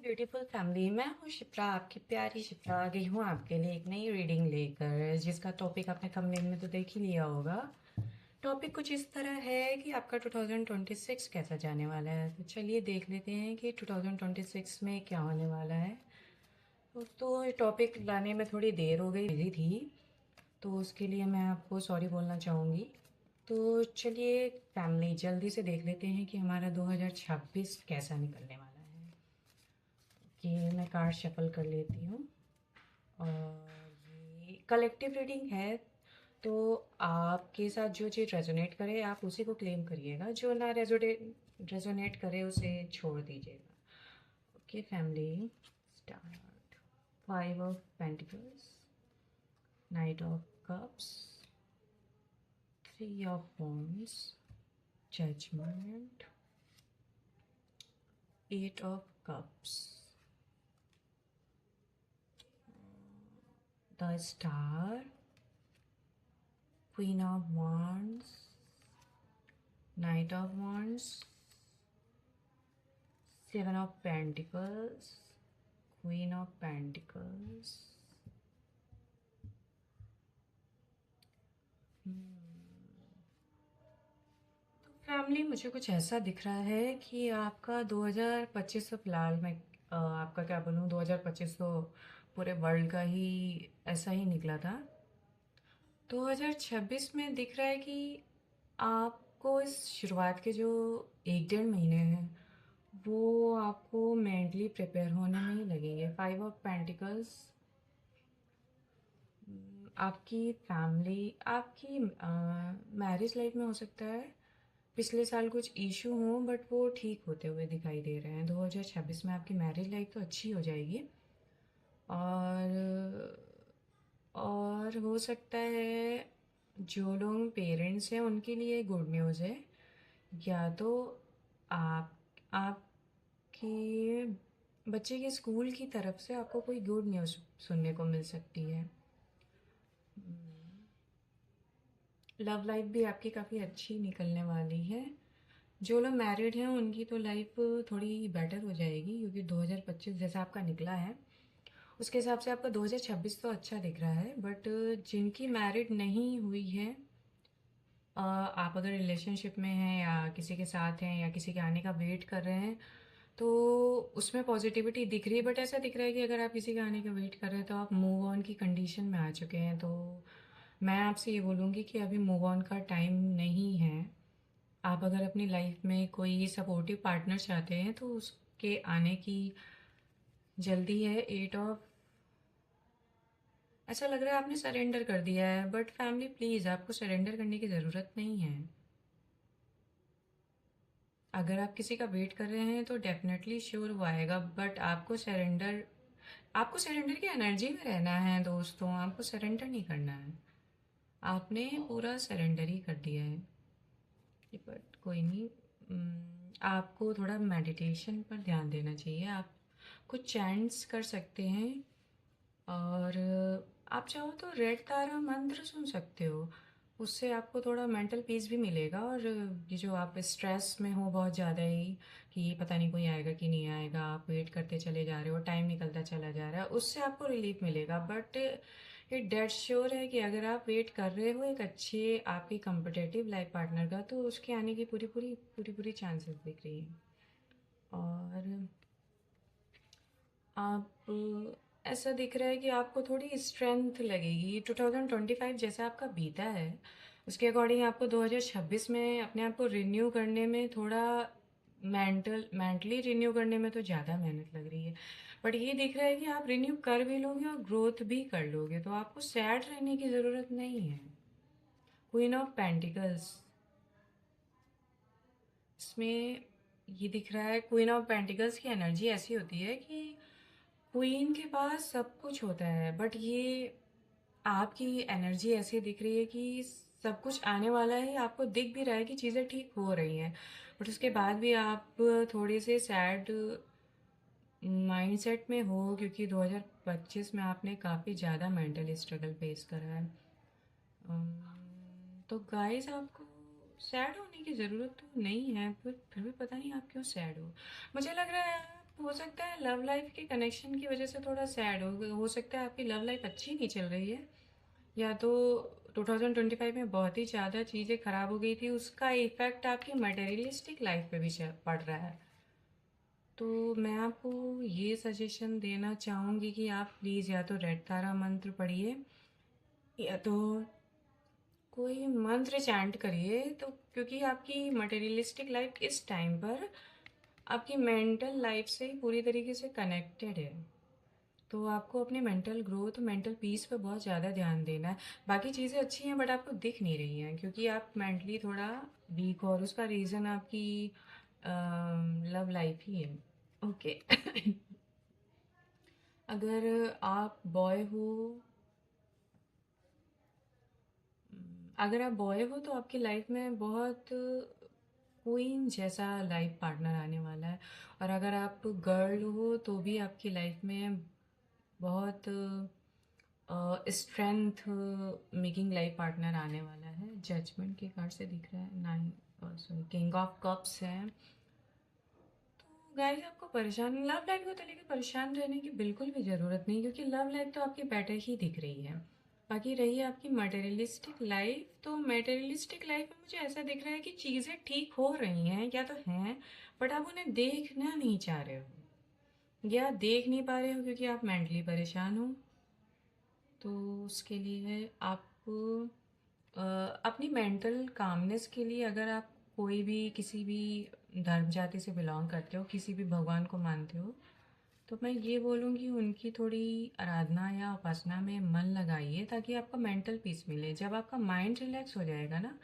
Beautiful family, मैं हूँ शिप्रा, आपकी प्यारी शिप्रा। आ गई हूँ आपके लिए एक नई रीडिंग लेकर, जिसका टॉपिक आपने थंबनेल में तो देख ही लिया होगा। टॉपिक कुछ इस तरह है कि आपका 2026 कैसा जाने वाला है। तो चलिए देख लेते हैं कि 2026 में क्या होने वाला है। तो ये टॉपिक लाने में थोड़ी देर हो गई, बिजी थी, तो उसके लिए मैं आपको सॉरी बोलना चाहूँगी। तो चलिए फैमिली, जल्दी से देख लेते हैं कि हमारा 2026 कैसा निकलने वाला है। कि मैं कार्ड शफल कर लेती हूँ। और ये कलेक्टिव रीडिंग है, तो आपके साथ जो चीज़ रेजोनेट करे आप उसी को क्लेम करिएगा, जो ना रेजोनेट करे उसे छोड़ दीजिएगा। Okay family, start. 5 of pentacles, knight of cups, 3 of wands, judgment, 8 of cups, the star, Queen of Wands, Knight of Wands, 7 of Pentacles, Queen of Pentacles। तो फैमिली, मुझे कुछ ऐसा दिख रहा है कि आपका 2025 तो फिलहाल मैं आपका क्या बोलूँ, 2025 तो पूरे वर्ल्ड का ही ऐसा ही निकला था। 2026 में दिख रहा है कि आपको इस शुरुआत के जो 1 डेढ़ महीने हैं वो आपको मेंटली प्रिपेयर होने में ही लगेंगे। 5 ऑफ पेंटिकल्स, आपकी फैमिली, आपकी मैरिज लाइफ में हो सकता है पिछले साल कुछ इशू हो, बट वो ठीक होते हुए दिखाई दे रहे हैं। 2026 में आपकी मैरिज लाइफ तो अच्छी हो जाएगी। और हो सकता है जो लोग पेरेंट्स हैं उनके लिए गुड न्यूज़ है, या तो आप आपके बच्चे के स्कूल की तरफ से आपको कोई गुड न्यूज़ सुनने को मिल सकती है। लव लाइफ भी आपकी काफ़ी अच्छी निकलने वाली है। जो लोग मैरिड हैं उनकी तो लाइफ थोड़ी बेटर हो जाएगी, क्योंकि 2025 जैसा आपका निकला है उसके हिसाब से आपका 2026 तो अच्छा दिख रहा है। बट जिनकी मैरिड नहीं हुई है, आप अगर रिलेशनशिप में हैं या किसी के साथ हैं या किसी के आने का वेट कर रहे हैं, तो उसमें पॉजिटिविटी दिख रही है। बट ऐसा दिख रहा है कि अगर आप किसी के आने का वेट कर रहे हैं तो आप मूव ऑन की कंडीशन में आ चुके हैं। तो मैं आपसे ये बोलूँगी कि अभी मूव ऑन का टाइम नहीं है। आप अगर अपनी लाइफ में कोई सपोर्टिव पार्टनर चाहते हैं तो उसके आने की जल्दी है। 8 ऑफ, ऐसा लग रहा है आपने सरेंडर कर दिया है, बट फैमिली प्लीज़, आपको सरेंडर करने की ज़रूरत नहीं है। अगर आप किसी का वेट कर रहे हैं तो डेफिनेटली श्योर वो आएगा, बट आपको सरेंडर की एनर्जी में रहना है दोस्तों। आपको सरेंडर नहीं करना है, आपने पूरा सरेंडर ही कर दिया है। बट कोई नहीं, आपको थोड़ा मेडिटेशन पर ध्यान देना चाहिए। आप कुछ चैंट्स कर सकते हैं, और आप चाहो तो रेड तारा मंत्र सुन सकते हो। उससे आपको थोड़ा मेंटल पीस भी मिलेगा। और ये जो आप स्ट्रेस में हो बहुत ज़्यादा ही कि पता नहीं कोई आएगा कि नहीं आएगा, आप वेट करते चले जा रहे हो, टाइम निकलता चला जा रहा है, उससे आपको रिलीफ मिलेगा। बट ये डेड श्योर है कि अगर आप वेट कर रहे हो एक अच्छे आपकी कंपटेटिव लाइफ पार्टनर का, तो उसके आने की पूरी पूरी पूरी पूरी चांसेस दिख रही हैं। और आप, ऐसा दिख रहा है कि आपको थोड़ी स्ट्रेंथ लगेगी। 2025 जैसा आपका बीता है उसके अकॉर्डिंग आपको 2026 में अपने आप को रिन्यू करने में थोड़ा मेंटली रिन्यू करने में तो ज़्यादा मेहनत लग रही है। बट ये दिख रहा है कि आप रिन्यू कर भी लोगे और ग्रोथ भी कर लोगे, तो आपको सैड रहने की ज़रूरत नहीं है। क्वीन ऑफ पेंटिकल्स, इसमें ये दिख रहा है, क्वीन ऑफ पेंटिकल्स की एनर्जी ऐसी होती है कि क्वीन के पास सब कुछ होता है, बट ये आपकी एनर्जी ऐसी दिख रही है कि सब कुछ आने वाला है, आपको दिख भी रहा है कि चीज़ें ठीक हो रही हैं, बट उसके बाद भी आप थोड़े से सैड माइंडसेट में हो, क्योंकि 2025 में आपने काफ़ी ज़्यादा मेंटल स्ट्रगल फेस करा है। तो गाइस, आपको सैड होने की ज़रूरत तो नहीं है, पर फिर भी पता नहीं आप क्यों सैड हो। मुझे लग रहा है हो सकता है लव लाइफ के कनेक्शन की वजह से थोड़ा सैड हो सकता है आपकी लव लाइफ अच्छी नहीं चल रही है, या तो 2025 में बहुत ही ज़्यादा चीज़ें ख़राब हो गई थी, उसका इफ़ेक्ट आपकी मटेरियलिस्टिक लाइफ पे भी पड़ रहा है। तो मैं आपको ये सजेशन देना चाहूँगी कि आप प्लीज़ या तो रेड तारा मंत्र पढ़िए, या तो कोई मंत्र चैंट करिए, तो क्योंकि आपकी मटेरियलिस्टिक लाइफ इस टाइम पर आपकी मेंटल लाइफ से ही पूरी तरीके से कनेक्टेड है। तो आपको अपने मेंटल ग्रोथ, मेंटल पीस पे बहुत ज़्यादा ध्यान देना है। बाकी चीज़ें अच्छी हैं बट आपको दिख नहीं रही हैं क्योंकि आप मेंटली थोड़ा वीक हो, और उसका रीज़न आपकी लव लाइफ ही है। ओके। अगर आप बॉय हो, तो आपकी लाइफ में बहुत क्वीन जैसा लाइफ पार्टनर आने वाला है, और अगर आप गर्ल हो तो भी आपकी लाइफ में बहुत स्ट्रेंथ मेकिंग लाइफ पार्टनर आने वाला है। जजमेंट के कार्ड से दिख रहा है 9, सॉरी किंग ऑफ कप्स है। तो गाइस आपको परेशान लव लाइफ को तो लेकर परेशान रहने की बिल्कुल भी ज़रूरत नहीं, क्योंकि लव लाइफ तो आपकी बेटर ही दिख रही है। बाकी रही आपकी मटेरियलिस्टिक लाइफ, तो मटेरियलिस्टिक लाइफ में मुझे ऐसा दिख रहा है कि चीज़ें ठीक हो रही हैं या तो हैं, बट आप उन्हें देखना नहीं चाह रहे हो या देख नहीं पा रहे हो क्योंकि आप मेंटली परेशान हो। तो उसके लिए आप अपनी मेंटल कामनेस के लिए, अगर आप कोई भी किसी भी धर्म जाति से बिलोंग करते हो, किसी भी भगवान को मानते हो, तो मैं ये बोलूँगी उनकी थोड़ी आराधना या उपासना में मन लगाइए ताकि आपको मेंटल पीस मिले। जब आपका माइंड रिलैक्स हो जाएगा ना,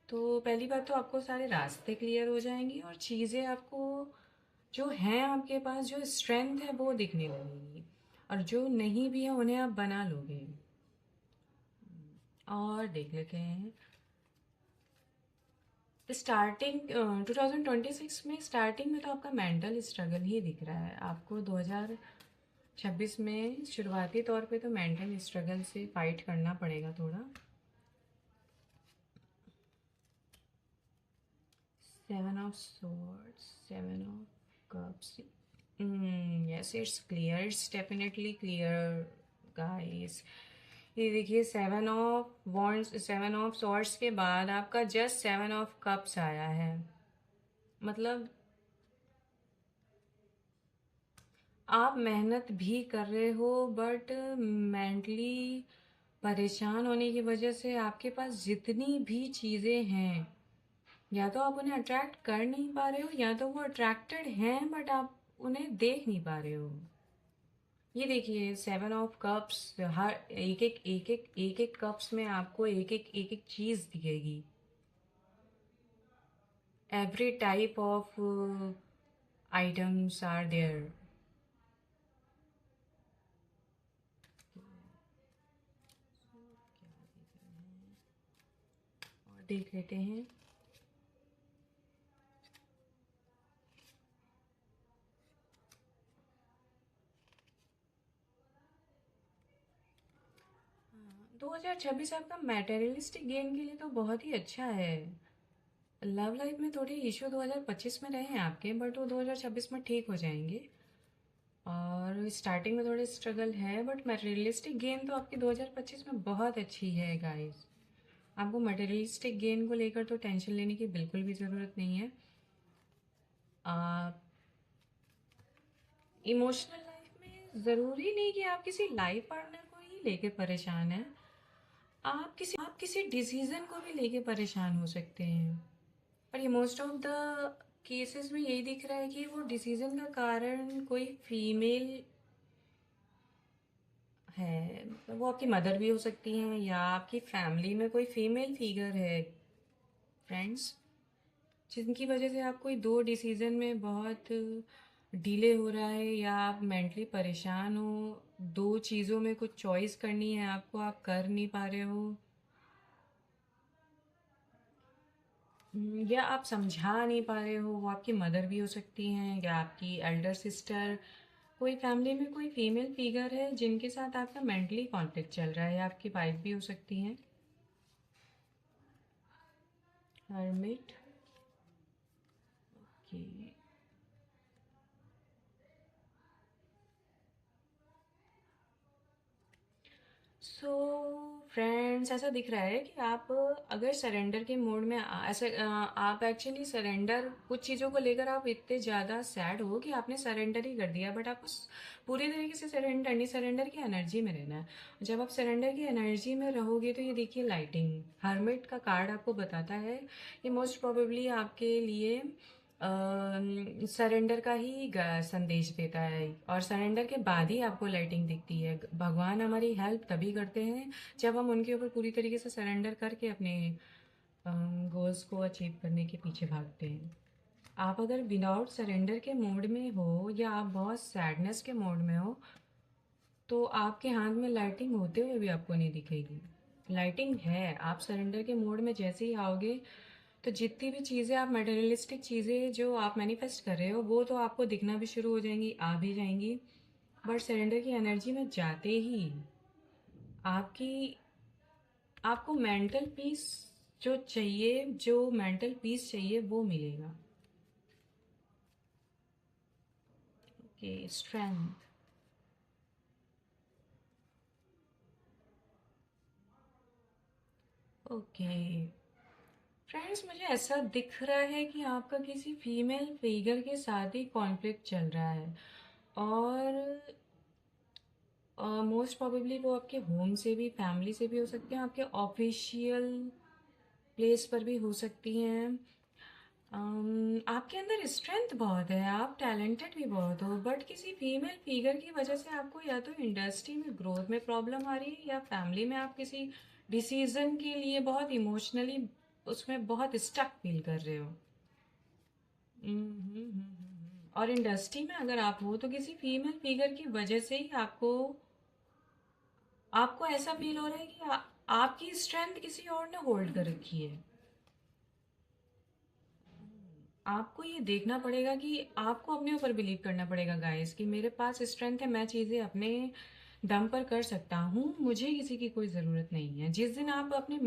तो पहली बात तो आपको सारे रास्ते क्लियर हो जाएंगी, और चीज़ें आपको जो हैं आपके पास, जो स्ट्रेंथ है वो दिखने लगेगी, और जो नहीं भी है उन्हें आप बना लोगे। और देख लेते हैं स्टार्टिंग 2026 में, स्टार्टिंग में तो आपका मेंटल स्ट्रगल ही दिख रहा है आपको। 2026 में शुरुआती तौर पे तो मेंटल स्ट्रगल से फाइट करना पड़ेगा थोड़ा। 7 of swords, 7 of cups, yes it's clear, it's definitely clear guys. ये देखिए 7 ऑफ वॉन्ड्स, 7 ऑफ सॉर्ड्स के बाद आपका जस्ट 7 ऑफ कप्स आया है। मतलब आप मेहनत भी कर रहे हो, बट मेंटली परेशान होने की वजह से आपके पास जितनी भी चीज़ें हैं, या तो आप उन्हें अट्रैक्ट कर नहीं पा रहे हो, या तो वो अट्रैक्टेड हैं बट आप उन्हें देख नहीं पा रहे हो। ये देखिए 7 ऑफ कप्स, हर एक एक कप्स में आपको एक एक चीज़ दिखेगी। Every type of items are there. और देख लेते हैं 2026 आपका मटेरियलिस्टिक गेन के लिए तो बहुत ही अच्छा है। लव लाइफ में थोड़े इशू 2025 में रहे हैं आपके, बट वो 2026 में ठीक हो जाएंगे। और स्टार्टिंग में थोड़े स्ट्रगल है, बट मटेरियलिस्टिक गेन तो आपकी 2025 में बहुत अच्छी है गाइस। आपको मटेरियलिस्टिक गेन को लेकर तो टेंशन लेने की बिल्कुल भी ज़रूरत नहीं है। आप इमोशनल लाइफ में ज़रूरी नहीं कि आप किसी लाइफ पार्टनर को ही लेके परेशान हैं, आप किसी डिसीज़न को भी लेके परेशान हो सकते हैं। पर ये मोस्ट ऑफ द केसेस में यही दिख रहा है कि वो डिसीज़न का कारण कोई फीमेल है। मतलब वो आपकी मदर भी हो सकती हैं, या आपकी फैमिली में कोई फीमेल फिगर है फ्रेंड्स, जिनकी वजह से आप कोई दो डिसीज़न में बहुत डिले हो रहा है, या आप मेंटली परेशान हो, दो चीज़ों में कुछ चॉइस करनी है आपको, आप कर नहीं पा रहे हो, या आप समझा नहीं पा रहे हो। वो आपकी मदर भी हो सकती हैं, या आपकी एल्डर सिस्टर, कोई फैमिली में कोई फीमेल फिगर है जिनके साथ आपका मेंटली कॉन्फ्लिक्ट चल रहा है, या आपकी वाइफ भी हो सकती हैं। Hermit, okay. सो फ्रेंड्स, ऐसा दिख रहा है कि आप अगर सरेंडर के मोड में आप एक्चुअली सरेंडर, कुछ चीज़ों को लेकर आप इतने ज़्यादा सैड हो कि आपने सरेंडर ही कर दिया, बट आपको पूरी तरीके से सरेंडर नहीं, सरेंडर की एनर्जी में रहना है। जब आप सरेंडर की एनर्जी में रहोगे तो ये देखिए, लाइटिंग हर्मिट का कार्ड आपको बताता है कि मोस्ट प्रोबेबली आपके लिए सरेंडर का ही संदेश देता है, और सरेंडर के बाद ही आपको लाइटिंग दिखती है। भगवान हमारी हेल्प तभी करते हैं जब हम उनके ऊपर पूरी तरीके से सरेंडर करके अपने गोल्स को अचीव करने के पीछे भागते हैं। आप अगर विदाउट सरेंडर के मोड में हो या आप बहुत सैडनेस के मोड में हो, तो आपके हाथ में लाइटिंग होते हुए भी आपको नहीं दिखेगी। लाइटिंग है, आप सरेंडर के मोड में जैसे ही आओगे तो जितनी भी चीज़ें आप मटेरियलिस्टिक चीज़ें जो आप मैनिफेस्ट कर रहे हो वो तो आपको दिखना भी शुरू हो जाएंगी, आ भी जाएंगी। बट सरेंडर की एनर्जी में जाते ही आपकी आपको मेंटल पीस जो चाहिए, जो मेंटल पीस चाहिए वो मिलेगा। Okay, strength. ओके फ्रेंड्स, मुझे ऐसा दिख रहा है कि आपका किसी फीमेल फिगर के साथ ही कॉन्फ्लिक्ट चल रहा है, और मोस्ट प्रोबेबली वो आपके होम से भी, फैमिली से भी हो सकते हैं, आपके ऑफिशियल प्लेस पर भी हो सकती हैं। आपके अंदर स्ट्रेंथ बहुत है, आप टैलेंटेड भी बहुत हो, बट किसी फीमेल फिगर की वजह से आपको या तो इंडस्ट्री में ग्रोथ में प्रॉब्लम आ रही है, या फैमिली में आप किसी डिसीजन के लिए बहुत इमोशनली उसमें बहुत स्टक फील कर रहे हो। और इंडस्ट्री में अगर आप हो तो किसी फीमेल फिगर की वजह से ही आपको आपको ऐसा फील हो रहा है कि आपकी स्ट्रेंथ किसी और ने होल्ड कर रखी है। आपको ये देखना पड़ेगा कि आपको अपने ऊपर बिलीव करना पड़ेगा गाइस, कि मेरे पास स्ट्रेंथ है, मैं चीज़ें अपने दम पर कर सकता हूँ, मुझे किसी की कोई ज़रूरत नहीं है। जिस दिन आप अपने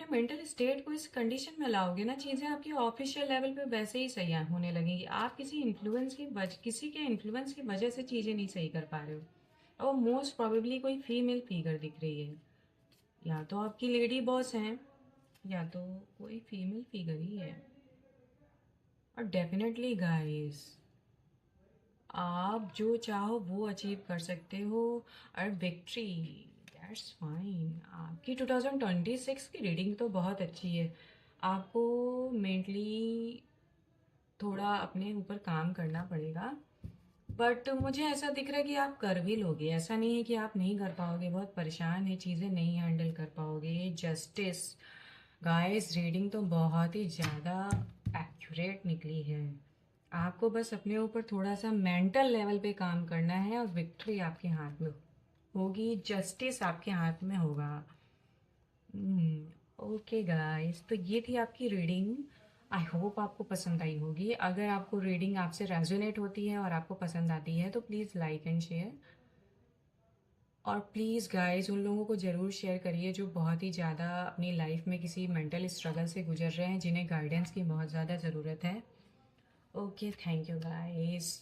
मेंटल स्टेट को इस कंडीशन में लाओगे ना, चीज़ें आपकी ऑफिशियल लेवल पे वैसे ही सही होने लगेंगी। आप किसी के इन्फ्लुएंस की वजह से चीज़ें नहीं सही कर पा रहे हो, और मोस्ट प्रोबेबली कोई फीमेल फिगर दिख रही है, या तो आपकी लेडी बॉस हैं, या तो कोई फीमेल फिगर ही है। और डेफिनेटली गाइस, आप जो चाहो वो अचीव कर सकते हो, और विक्ट्री, दैट्स फाइन। आपकी 2026 की रीडिंग तो बहुत अच्छी है। आपको मेंटली थोड़ा अपने ऊपर काम करना पड़ेगा, बट मुझे ऐसा दिख रहा है कि आप कर भी लोगे। ऐसा नहीं है कि आप नहीं कर पाओगे, बहुत परेशान है, चीज़ें नहीं हैंडल कर पाओगे। जस्टिस गाइस, रीडिंग तो बहुत ही ज़्यादा एक्यूरेट निकली है। आपको बस अपने ऊपर थोड़ा सा मेंटल लेवल पे काम करना है, और विक्ट्री आपके हाथ में होगी, जस्टिस आपके हाथ में होगा। ओके गाइस, तो ये थी आपकी रीडिंग। आई होप आपको पसंद आई होगी। अगर आपको रीडिंग आपसे रेजोनेट होती है और आपको पसंद आती है तो प्लीज़ लाइक एंड शेयर, और प्लीज़ गाइस उन लोगों को ज़रूर शेयर करिए जो बहुत ही ज़्यादा अपनी लाइफ में किसी मेंटल स्ट्रगल से गुजर रहे हैं, जिन्हें गाइडेंस की बहुत ज़्यादा ज़रूरत है। Okay, thank you guys.